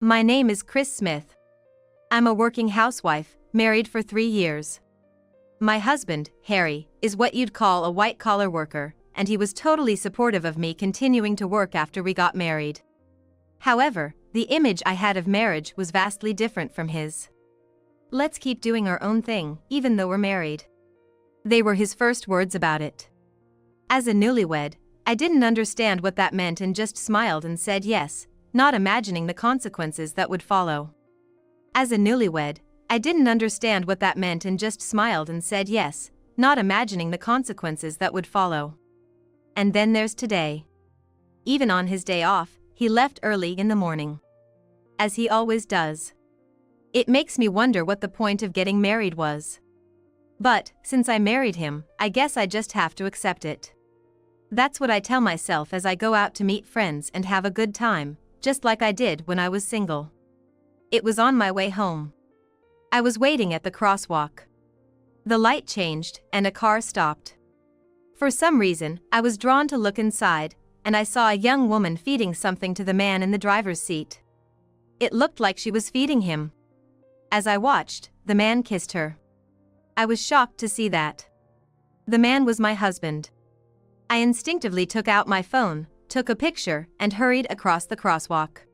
My name is Chris Smith. I'm a working housewife, married for 3 years. My husband, Harry, is what you'd call a white-collar worker, and he was totally supportive of me continuing to work after we got married. However, the image I had of marriage was vastly different from his. "Let's keep doing our own thing, even though we're married." They were his first words about it. As a newlywed, I didn't understand what that meant and just smiled and said yes, not imagining the consequences that would follow. As a newlywed, I didn't understand what that meant and just smiled and said yes, not imagining the consequences that would follow. And then there's today. Even on his day off, he left early in the morning. As he always does. It makes me wonder what the point of getting married was. But, since I married him, I guess I just have to accept it. That's what I tell myself as I go out to meet friends and have a good time, just like I did when I was single. It was on my way home. I was waiting at the crosswalk. The light changed, and a car stopped. For some reason, I was drawn to look inside, and I saw a young woman feeding something to the man in the driver's seat. It looked like she was feeding him. As I watched, the man kissed her. I was shocked to see that. The man was my husband. I instinctively took out my phone, took a picture, and hurried across the crosswalk.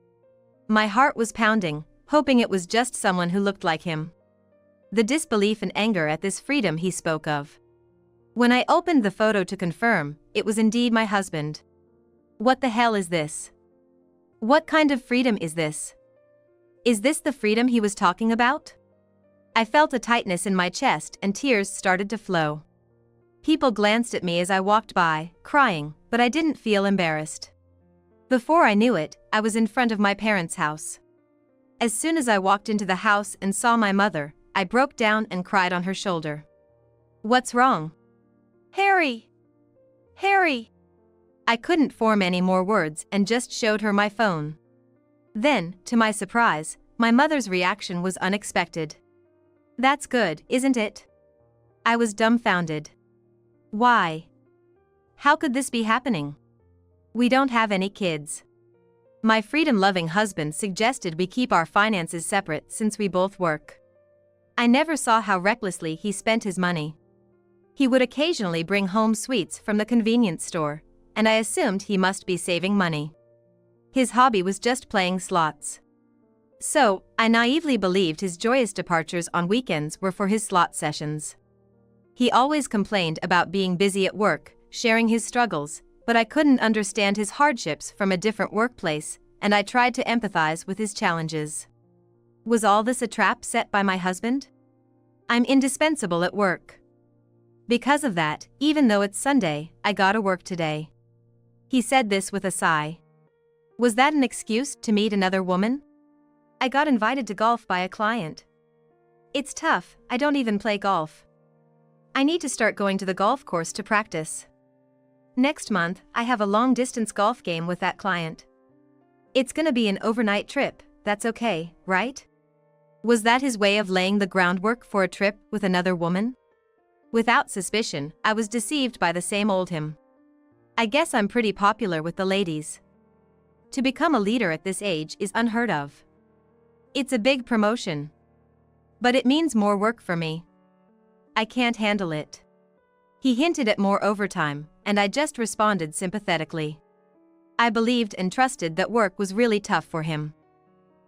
My heart was pounding, hoping it was just someone who looked like him. The disbelief and anger at this freedom he spoke of. When I opened the photo to confirm, it was indeed my husband. What the hell is this? What kind of freedom is this? Is this the freedom he was talking about? I felt a tightness in my chest and tears started to flow. People glanced at me as I walked by, crying, but I didn't feel embarrassed. Before I knew it, I was in front of my parents' house. As soon as I walked into the house and saw my mother, I broke down and cried on her shoulder. "What's wrong?" "Harry! Harry!" I couldn't form any more words and just showed her my phone. Then, to my surprise, my mother's reaction was unexpected. "That's good, isn't it?" I was dumbfounded. Why? How could this be happening? We don't have any kids. My freedom-loving husband suggested we keep our finances separate since we both work. I never saw how recklessly he spent his money. He would occasionally bring home sweets from the convenience store, and I assumed he must be saving money. His hobby was just playing slots. So, I naively believed his joyous departures on weekends were for his slot sessions. He always complained about being busy at work, sharing his struggles, but I couldn't understand his hardships from a different workplace, and I tried to empathize with his challenges. Was all this a trap set by my husband? I'm indispensable at work. Because of that, even though it's Sunday, I gotta work today. He said this with a sigh. Was that an excuse to meet another woman? I got invited to golf by a client. It's tough, I don't even play golf. I need to start going to the golf course to practice. Next month, I have a long-distance golf game with that client. It's gonna be an overnight trip, that's okay, right? Was that his way of laying the groundwork for a trip with another woman? Without suspicion, I was deceived by the same old him. I guess I'm pretty popular with the ladies. To become a leader at this age is unheard of. It's a big promotion. But it means more work for me. I can't handle it. He hinted at more overtime, and I just responded sympathetically. I believed and trusted that work was really tough for him.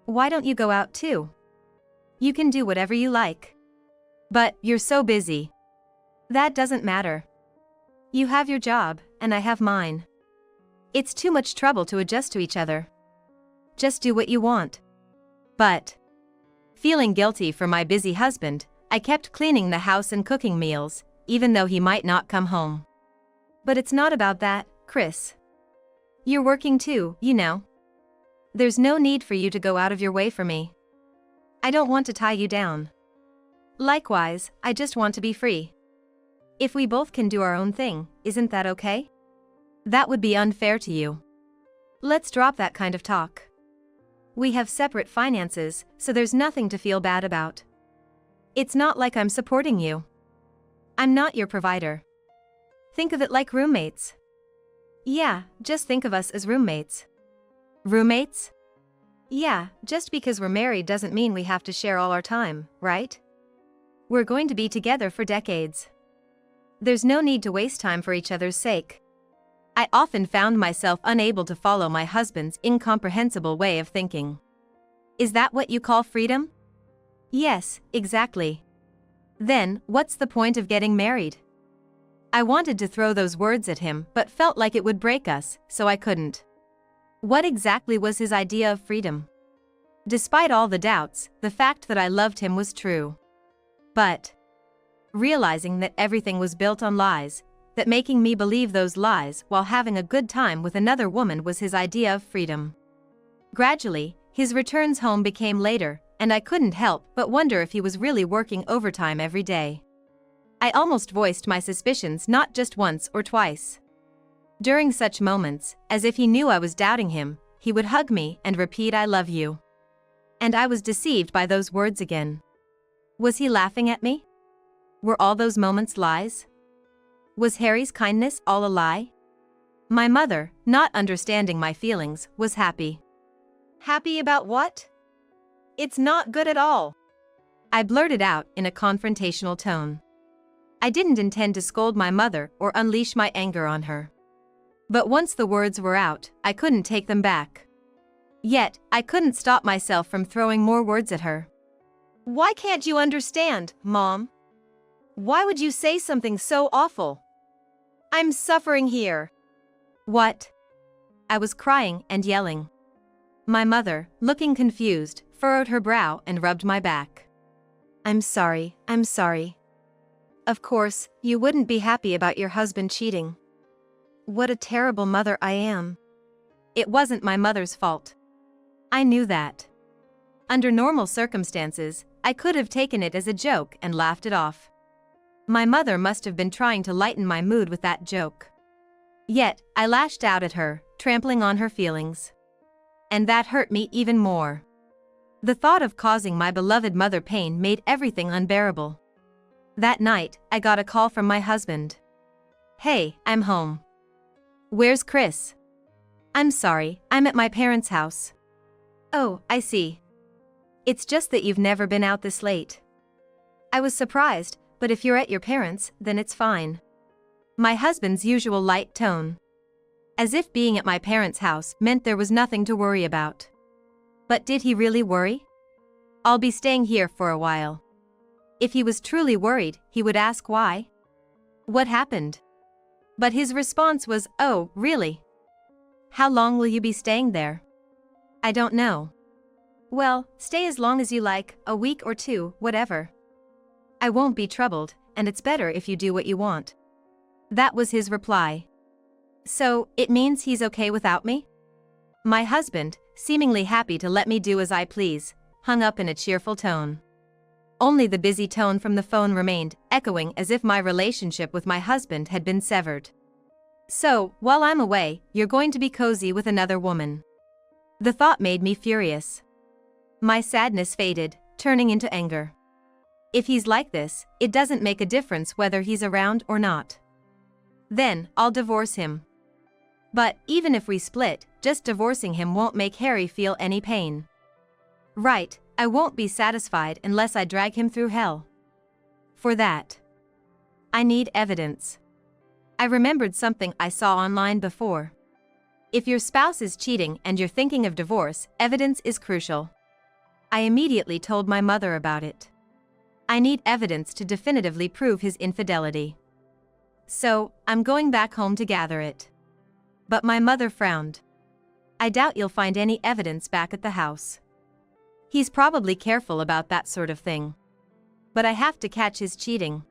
Why don't you go out too? You can do whatever you like. But you're so busy. That doesn't matter. You have your job, and I have mine. It's too much trouble to adjust to each other. Just do what you want. But, feeling guilty for my busy husband, I kept cleaning the house and cooking meals, even though he might not come home. But it's not about that, Chris. You're working too, you know. There's no need for you to go out of your way for me. I don't want to tie you down. Likewise, I just want to be free. If we both can do our own thing, isn't that okay? That would be unfair to you. Let's drop that kind of talk. We have separate finances, so there's nothing to feel bad about. It's not like I'm supporting you. I'm not your provider. Think of it like roommates. Yeah, just think of us as roommates. Roommates? Yeah, just because we're married doesn't mean we have to share all our time, right? We're going to be together for decades. There's no need to waste time for each other's sake. I often found myself unable to follow my husband's incomprehensible way of thinking. Is that what you call freedom? Yes, exactly. Then, what's the point of getting married? I wanted to throw those words at him but felt like it would break us, so I couldn't. What exactly was his idea of freedom? Despite all the doubts, the fact that I loved him was true. But realizing that everything was built on lies, that making me believe those lies while having a good time with another woman was his idea of freedom. Gradually, his returns home became later, and I couldn't help but wonder if he was really working overtime every day. I almost voiced my suspicions not just once or twice. During such moments, as if he knew I was doubting him, he would hug me and repeat "I love you." And I was deceived by those words again. Was he laughing at me? Were all those moments lies? Was Harry's kindness all a lie? My mother, not understanding my feelings, was happy. Happy about what? It's not good at all. I blurted out in a confrontational tone. I didn't intend to scold my mother or unleash my anger on her. But once the words were out, I couldn't take them back. Yet, I couldn't stop myself from throwing more words at her. Why can't you understand, Mom? Why would you say something so awful? I'm suffering here. What? I was crying and yelling. My mother, looking confused, furrowed her brow and rubbed my back. I'm sorry. Of course, you wouldn't be happy about your husband cheating. What a terrible mother I am. It wasn't my mother's fault. I knew that. Under normal circumstances, I could have taken it as a joke and laughed it off. My mother must have been trying to lighten my mood with that joke. Yet, I lashed out at her, trampling on her feelings. And that hurt me even more. The thought of causing my beloved mother pain made everything unbearable. That night, I got a call from my husband. Hey, I'm home. Where's Chris? I'm sorry, I'm at my parents' house. Oh, I see. It's just that you've never been out this late. I was surprised, but if you're at your parents', then it's fine. My husband's usual light tone. As if being at my parents' house meant there was nothing to worry about. But did he really worry? I'll be staying here for a while. If he was truly worried, he would ask why. What happened? But his response was, "Oh, really? How long will you be staying there?" I don't know. Well, stay as long as you like, a week or two, whatever. I won't be troubled, and it's better if you do what you want. That was his reply. So, it means he's okay without me? My husband, seemingly happy to let me do as I please, hung up in a cheerful tone. Only the busy tone from the phone remained, echoing as if my relationship with my husband had been severed. So, while I'm away, you're going to be cozy with another woman. The thought made me furious. My sadness faded, turning into anger. If he's like this, it doesn't make a difference whether he's around or not. Then, I'll divorce him. But, even if we split, just divorcing him won't make Harry feel any pain. Right, I won't be satisfied unless I drag him through hell. For that, I need evidence. I remembered something I saw online before. If your spouse is cheating and you're thinking of divorce, evidence is crucial. I immediately told my mother about it. I need evidence to definitively prove his infidelity. So, I'm going back home to gather it. But my mother frowned. I doubt you'll find any evidence back at the house. He's probably careful about that sort of thing. But I have to catch his cheating.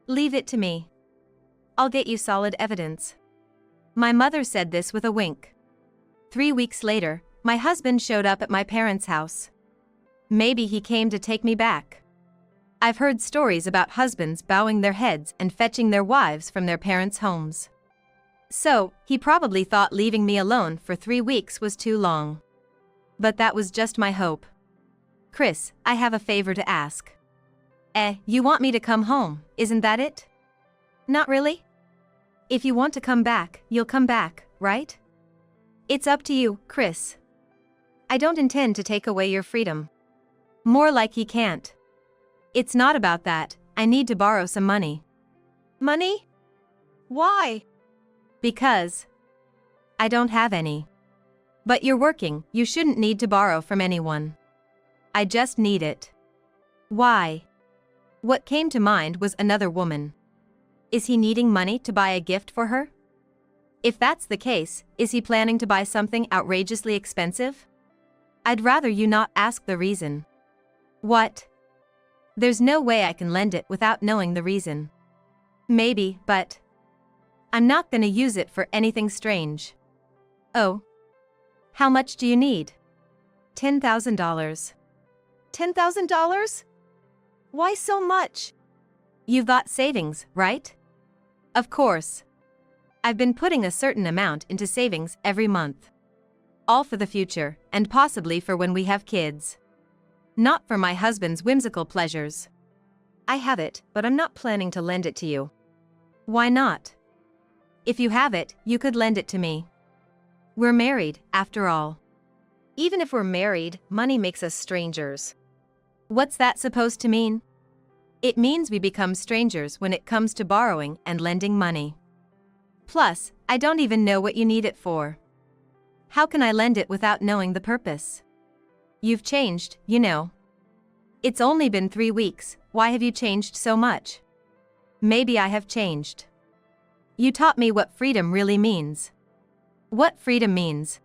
Leave it to me. I'll get you solid evidence. My mother said this with a wink. 3 weeks later, my husband showed up at my parents' house. Maybe he came to take me back. I've heard stories about husbands bowing their heads and fetching their wives from their parents' homes. So, he probably thought leaving me alone for 3 weeks was too long. But that was just my hope. Chris, I have a favor to ask. You want me to come home, isn't that it? Not really? If you want to come back, you'll come back, right? It's up to you, Chris. I don't intend to take away your freedom. More like he can't. It's not about that, I need to borrow some money. Money? Why? Because I don't have any. But you're working, you shouldn't need to borrow from anyone. I just need it. Why? What came to mind was another woman. Is he needing money to buy a gift for her? If that's the case, is he planning to buy something outrageously expensive? I'd rather you not ask the reason. What? There's no way I can lend it without knowing the reason. Maybe, but I'm not gonna use it for anything strange. Oh. How much do you need? $10,000. $10,000? Why so much? You've got savings, right? Of course. I've been putting a certain amount into savings every month. All for the future, and possibly for when we have kids. Not for my husband's whimsical pleasures. I have it, but I'm not planning to lend it to you. Why not? If you have it, you could lend it to me. We're married, after all. Even if we're married, money makes us strangers. What's that supposed to mean? It means we become strangers when it comes to borrowing and lending money. Plus, I don't even know what you need it for. How can I lend it without knowing the purpose? You've changed, you know. It's only been 3 weeks, why have you changed so much? Maybe I have changed. You taught me what freedom really means. What freedom means?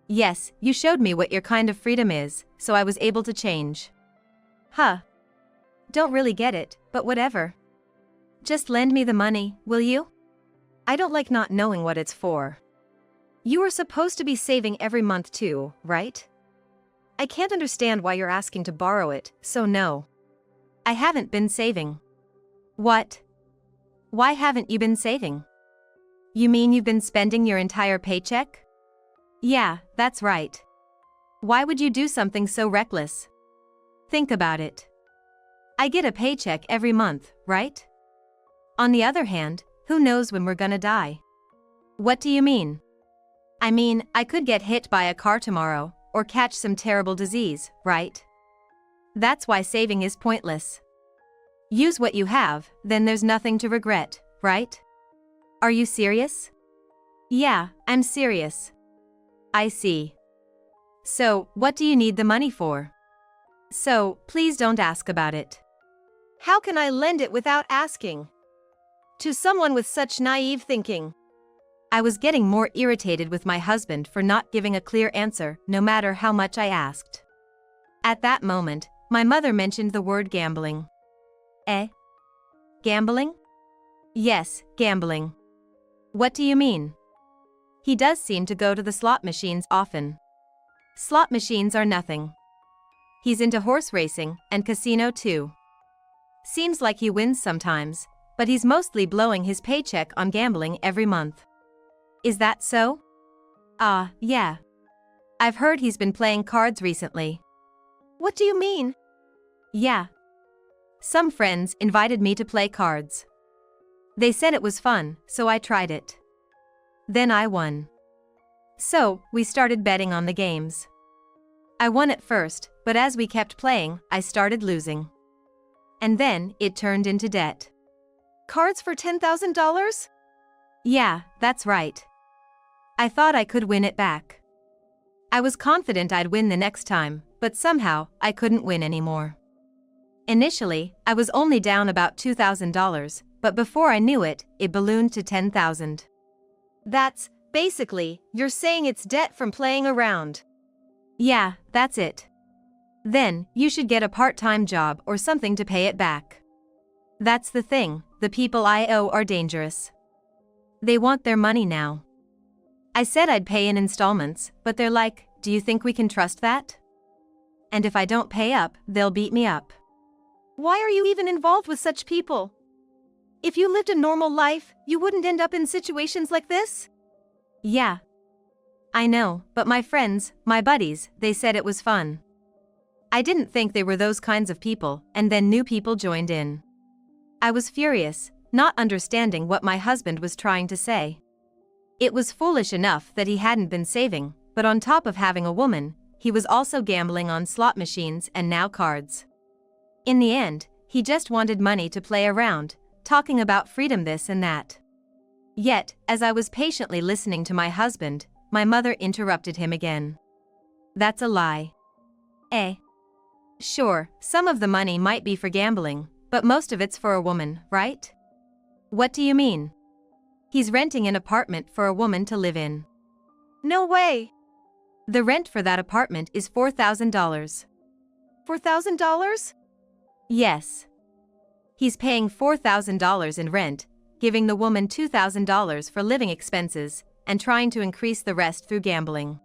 Yes, you showed me what your kind of freedom is, so I was able to change. Huh. Don't really get it, but whatever. Just lend me the money, will you? I don't like not knowing what it's for. You are supposed to be saving every month too, right? I can't understand why you're asking to borrow it, so no. I haven't been saving. What? Why haven't you been saving? You mean you've been spending your entire paycheck? Yeah, that's right. Why would you do something so reckless? Think about it. I get a paycheck every month, right? On the other hand, who knows when we're gonna die? What do you mean? I mean, I could get hit by a car tomorrow, or catch some terrible disease, right? That's why saving is pointless. Use what you have, then there's nothing to regret, right? Are you serious? Yeah, I'm serious. I see. So, what do you need the money for? So, please don't ask about it. How can I lend it without asking? To someone with such naive thinking. I was getting more irritated with my husband for not giving a clear answer, no matter how much I asked. At that moment, my mother mentioned the word gambling. Eh? Gambling? Yes, gambling. What do you mean? He does seem to go to the slot machines often. Slot machines are nothing. He's into horse racing and casino too. Seems like he wins sometimes, but he's mostly blowing his paycheck on gambling every month. Is that so? Yeah. I've heard he's been playing cards recently. What do you mean? Yeah. Some friends invited me to play cards. They said it was fun, so I tried it. Then I won. So, we started betting on the games. I won at first, but as we kept playing, I started losing. And then, it turned into debt. Cards for $10,000? Yeah, that's right. I thought I could win it back. I was confident I'd win the next time, but somehow, I couldn't win anymore. Initially, I was only down about $2,000, but before I knew it, it ballooned to $10,000. That's, basically, you're saying it's debt from playing around. Yeah, that's it. Then, you should get a part-time job or something to pay it back. That's the thing, the people I owe are dangerous. They want their money now. I said I'd pay in installments, but they're like, do you think we can trust that? And if I don't pay up, they'll beat me up. Why are you even involved with such people? If you lived a normal life, you wouldn't end up in situations like this? Yeah. I know, but my friends, my buddies, they said it was fun. I didn't think they were those kinds of people, and then new people joined in. I was furious, not understanding what my husband was trying to say. It was foolish enough that he hadn't been saving, but on top of having a woman, he was also gambling on slot machines and now cards. In the end, he just wanted money to play around, talking about freedom this and that. Yet, as I was patiently listening to my husband, my mother interrupted him again. That's a lie. Eh? Sure, some of the money might be for gambling, but most of it's for a woman, right? What do you mean? He's renting an apartment for a woman to live in. No way! The rent for that apartment is $4,000. $4,000? Yes. He's paying $4,000 in rent, giving the woman $2,000 for living expenses, and trying to increase the rest through gambling.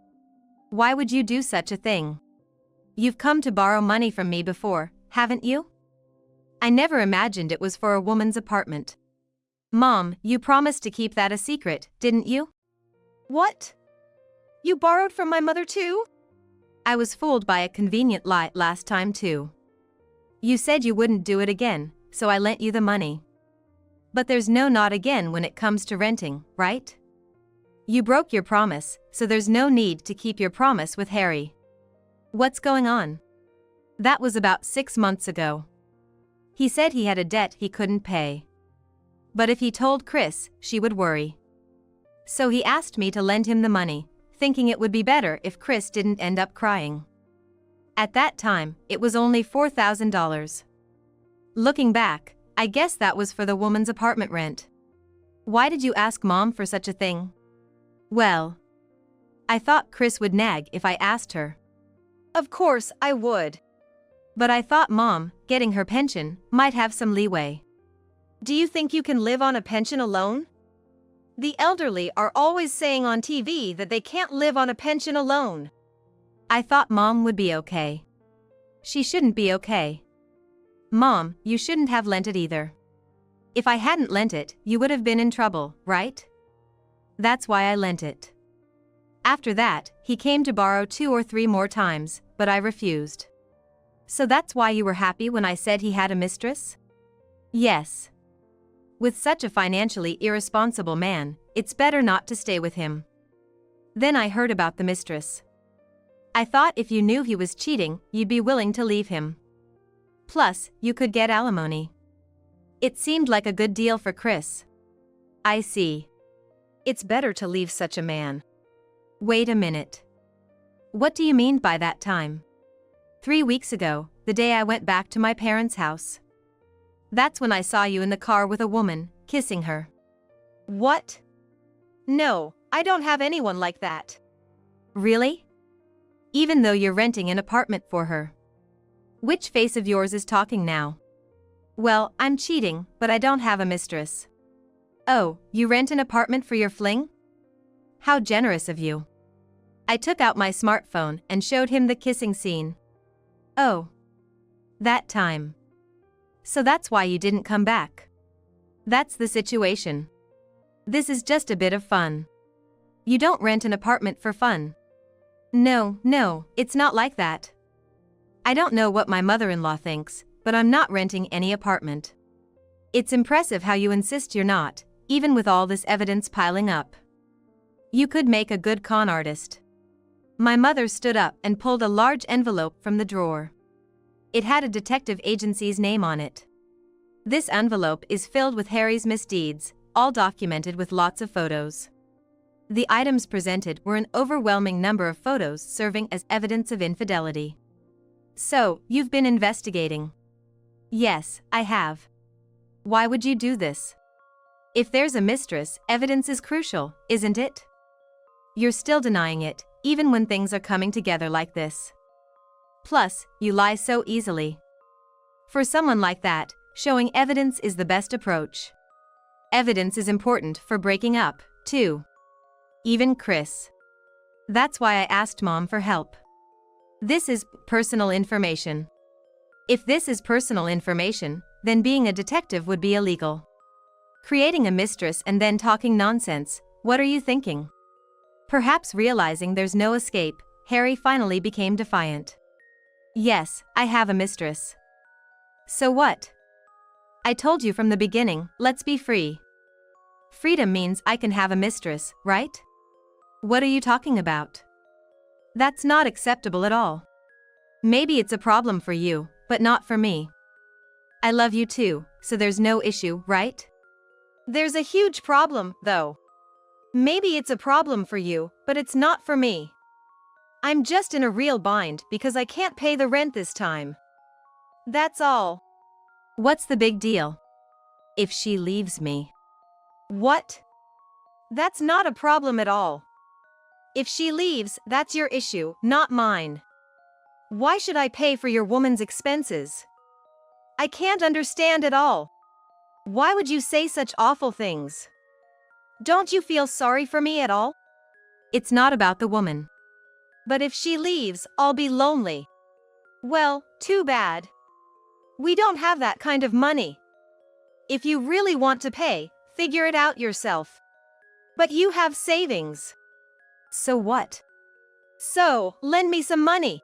Why would you do such a thing? You've come to borrow money from me before, haven't you? I never imagined it was for a woman's apartment. Mom, you promised to keep that a secret, didn't you? What? You borrowed from my mother too? I was fooled by a convenient lie last time too. You said you wouldn't do it again, so I lent you the money. But there's no not again when it comes to renting, right? You broke your promise, so there's no need to keep your promise with Harry. What's going on? That was about 6 months ago. He said he had a debt he couldn't pay. But if he told Chris, she would worry. So he asked me to lend him the money, thinking it would be better if Chris didn't end up crying. At that time, it was only $4,000. Looking back, I guess that was for the woman's apartment rent. Why did you ask Mom for such a thing? Well, I thought Chris would nag if I asked her. Of course I would. But I thought Mom, getting her pension, might have some leeway. Do you think you can live on a pension alone? The elderly are always saying on TV that they can't live on a pension alone. I thought Mom would be okay. She shouldn't be okay. Mom, you shouldn't have lent it either. If I hadn't lent it, you would have been in trouble, right? That's why I lent it. After that, he came to borrow 2 or 3 more times, but I refused. So that's why you were happy when I said he had a mistress? Yes. With such a financially irresponsible man, it's better not to stay with him. Then I heard about the mistress. I thought if you knew he was cheating, you'd be willing to leave him. Plus, you could get alimony. It seemed like a good deal for Chris. I see. It's better to leave such a man. Wait a minute. What do you mean by that time? 3 weeks ago, the day I went back to my parents' house. That's when I saw you in the car with a woman, kissing her. What? No, I don't have anyone like that. Really? Even though you're renting an apartment for her. Which face of yours is talking now? Well, I'm cheating, but I don't have a mistress. Oh, you rent an apartment for your fling? How generous of you. I took out my smartphone and showed him the kissing scene. Oh. That time. So that's why you didn't come back. That's the situation. This is just a bit of fun. You don't rent an apartment for fun. No, it's not like that. I don't know what my mother-in-law thinks, but I'm not renting any apartment. It's impressive how you insist you're not, even with all this evidence piling up. You could make a good con artist. My mother stood up and pulled a large envelope from the drawer. It had a detective agency's name on it. This envelope is filled with Harry's misdeeds, all documented with lots of photos. The items presented were an overwhelming number of photos serving as evidence of infidelity. So, you've been investigating? Yes, I have. Why would you do this? If there's a mistress, evidence is crucial, isn't it? You're still denying it, even when things are coming together like this. Plus, you lie so easily. For someone like that, showing evidence is the best approach. Evidence is important for breaking up, too. Even Chris. That's why I asked Mom for help. This is personal information. If this is personal information, then being a detective would be illegal. Creating a mistress and then talking nonsense, what are you thinking? Perhaps realizing there's no escape, Harry finally became defiant. Yes, I have a mistress. So what? I told you from the beginning, let's be free. Freedom means I can have a mistress, right? What are you talking about? That's not acceptable at all. Maybe it's a problem for you, but not for me. I love you too, so there's no issue, right? There's a huge problem, though. Maybe it's a problem for you, but it's not for me. I'm just in a real bind because I can't pay the rent this time. That's all. What's the big deal? If she leaves me. What? That's not a problem at all. If she leaves, that's your issue, not mine. Why should I pay for your woman's expenses? I can't understand at all. Why would you say such awful things? Don't you feel sorry for me at all? It's not about the woman. But if she leaves, I'll be lonely. Well, too bad. We don't have that kind of money. If you really want to pay, figure it out yourself. But you have savings. So what? So, lend me some money.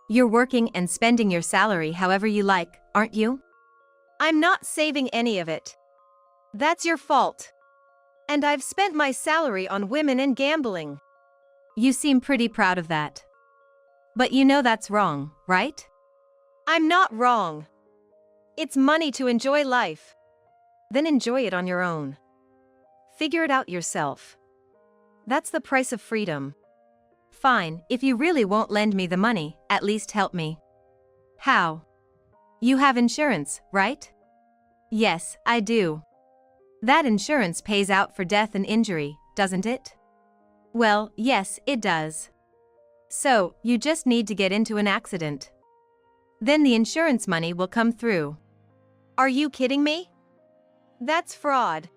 You're working and spending your salary however you like, aren't you? I'm not saving any of it. That's your fault. And I've spent my salary on women and gambling. You seem pretty proud of that. But you know that's wrong, right? I'm not wrong. It's money to enjoy life. Then enjoy it on your own. Figure it out yourself. That's the price of freedom. Fine, if you really won't lend me the money, at least help me. How? You have insurance, right? Yes, I do. That insurance pays out for death and injury, doesn't it? Well, yes, it does. So, you just need to get into an accident. Then the insurance money will come through. Are you kidding me? That's fraud.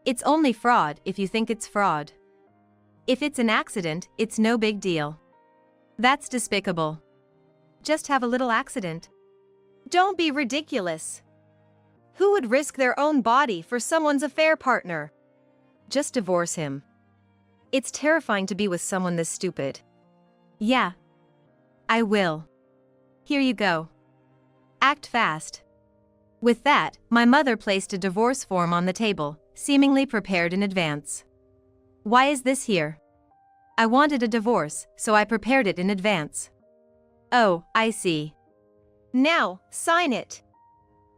It's only fraud if you think it's fraud. If it's an accident, it's no big deal. That's despicable. Just have a little accident. Don't be ridiculous. Who would risk their own body for someone's affair partner? Just divorce him. It's terrifying to be with someone this stupid. Yeah. I will. Here you go. Act fast. With that, my mother placed a divorce form on the table, seemingly prepared in advance. Why is this here? I wanted a divorce, so I prepared it in advance. Oh, I see. Now, sign it.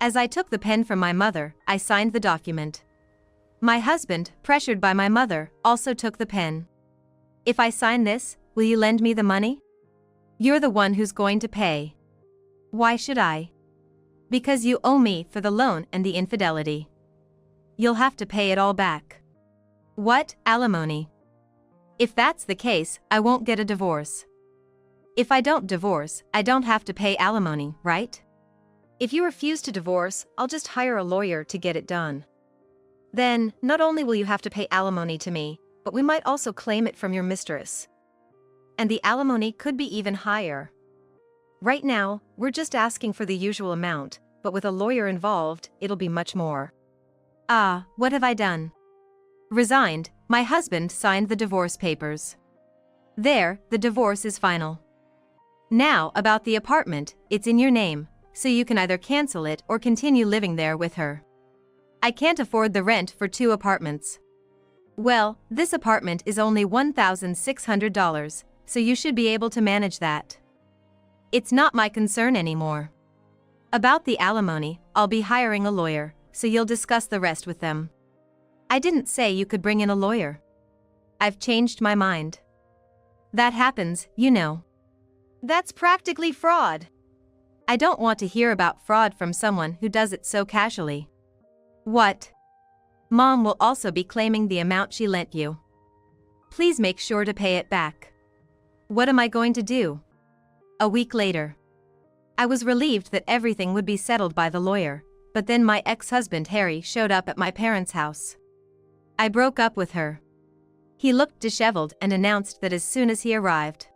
As I took the pen from my mother, I signed the document. My husband, pressured by my mother, also took the pen. If I sign this, will you lend me the money? You're the one who's going to pay. Why should I? Because you owe me for the loan and the infidelity. You'll have to pay it all back. What, alimony? If that's the case, I won't get a divorce. If I don't divorce, I don't have to pay alimony, right? If you refuse to divorce, I'll just hire a lawyer to get it done. Then, not only will you have to pay alimony to me, but we might also claim it from your mistress. And the alimony could be even higher. Right now, we're just asking for the usual amount, but with a lawyer involved, it'll be much more. Ah, what have I done? Resigned, my husband signed the divorce papers. There, the divorce is final. Now, about the apartment, it's in your name, so you can either cancel it or continue living there with her. I can't afford the rent for 2 apartments. Well, this apartment is only $1,600, so you should be able to manage that. It's not my concern anymore. About the alimony, I'll be hiring a lawyer, so you'll discuss the rest with them. I didn't say you could bring in a lawyer. I've changed my mind. That happens, you know. That's practically fraud. I don't want to hear about fraud from someone who does it so casually. What? Mom will also be claiming the amount she lent you. Please make sure to pay it back. What am I going to do? A week later. I was relieved that everything would be settled by the lawyer, but then my ex-husband Harry showed up at my parents' house. I broke up with her. He looked disheveled and announced that as soon as he arrived.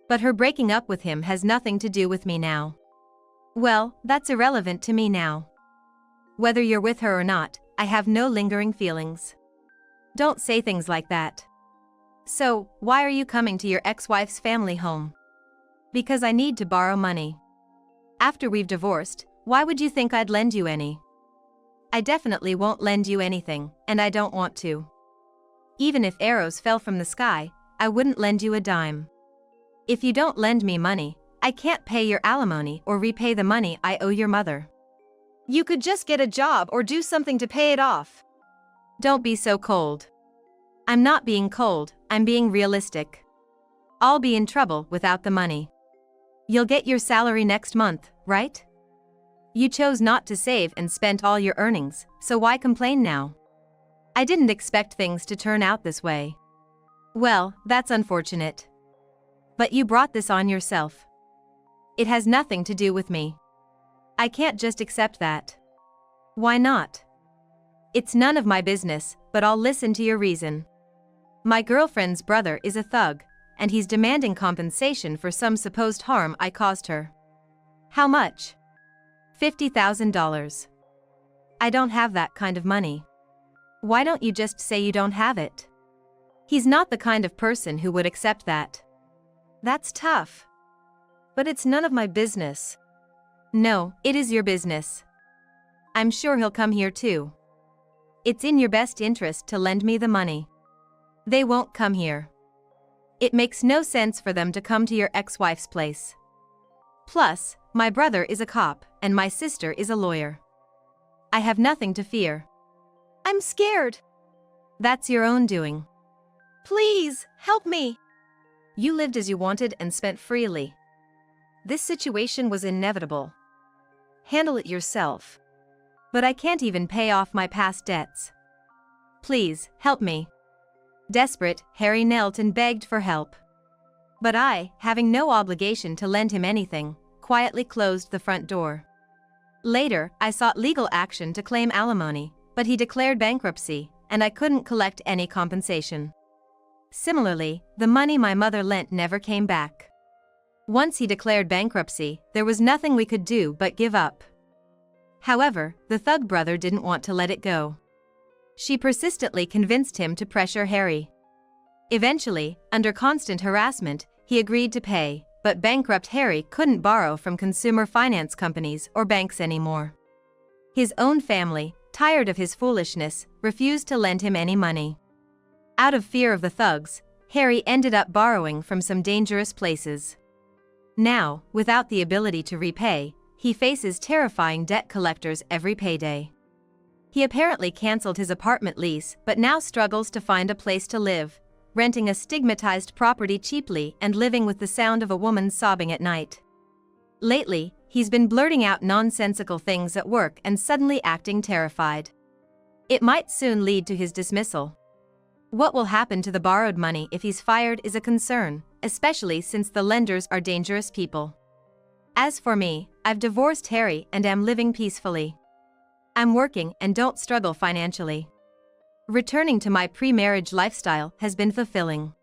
But her breaking up with him has nothing to do with me now. Well, that's irrelevant to me now. Whether you're with her or not, I have no lingering feelings. Don't say things like that. So, why are you coming to your ex-wife's family home? Because I need to borrow money. After we've divorced, why would you think I'd lend you any? I definitely won't lend you anything, and I don't want to. Even if arrows fell from the sky, I wouldn't lend you a dime. If you don't lend me money, I can't pay your alimony or repay the money I owe your mother. You could just get a job or do something to pay it off. Don't be so cold. I'm not being cold, I'm being realistic. I'll be in trouble without the money. You'll get your salary next month, right? You chose not to save and spent all your earnings, so why complain now? I didn't expect things to turn out this way. Well, that's unfortunate. But you brought this on yourself. It has nothing to do with me. I can't just accept that. Why not? It's none of my business, but I'll listen to your reason. My girlfriend's brother is a thug, and he's demanding compensation for some supposed harm I caused her. How much? $50,000. I don't have that kind of money. Why don't you just say you don't have it? He's not the kind of person who would accept that. That's tough. But it's none of my business. No, it is your business. I'm sure he'll come here too. It's in your best interest to lend me the money. They won't come here. It makes no sense for them to come to your ex-wife's place. Plus, my brother is a cop, and my sister is a lawyer. I have nothing to fear. I'm scared. That's your own doing. Please, help me. You lived as you wanted and spent freely. This situation was inevitable. Handle it yourself. But I can't even pay off my past debts. Please, help me. Desperate, Harry knelt and begged for help. But I, having no obligation to lend him anything, quietly closed the front door. Later, I sought legal action to claim alimony, but he declared bankruptcy, and I couldn't collect any compensation. Similarly, the money my mother lent never came back. Once he declared bankruptcy, there was nothing we could do but give up. However, the thug brother didn't want to let it go. She persistently convinced him to pressure Harry. Eventually, under constant harassment, he agreed to pay, but bankrupt Harry couldn't borrow from consumer finance companies or banks anymore. His own family, tired of his foolishness, refused to lend him any money. Out of fear of the thugs, Harry ended up borrowing from some dangerous places. Now, without the ability to repay, he faces terrifying debt collectors every payday. He apparently canceled his apartment lease but now struggles to find a place to live, renting a stigmatized property cheaply and living with the sound of a woman sobbing at night. Lately, he's been blurting out nonsensical things at work and suddenly acting terrified. It might soon lead to his dismissal. What will happen to the borrowed money if he's fired is a concern, especially since the lenders are dangerous people. As for me, I've divorced Harry and am living peacefully. I'm working and don't struggle financially. Returning to my pre-marriage lifestyle has been fulfilling.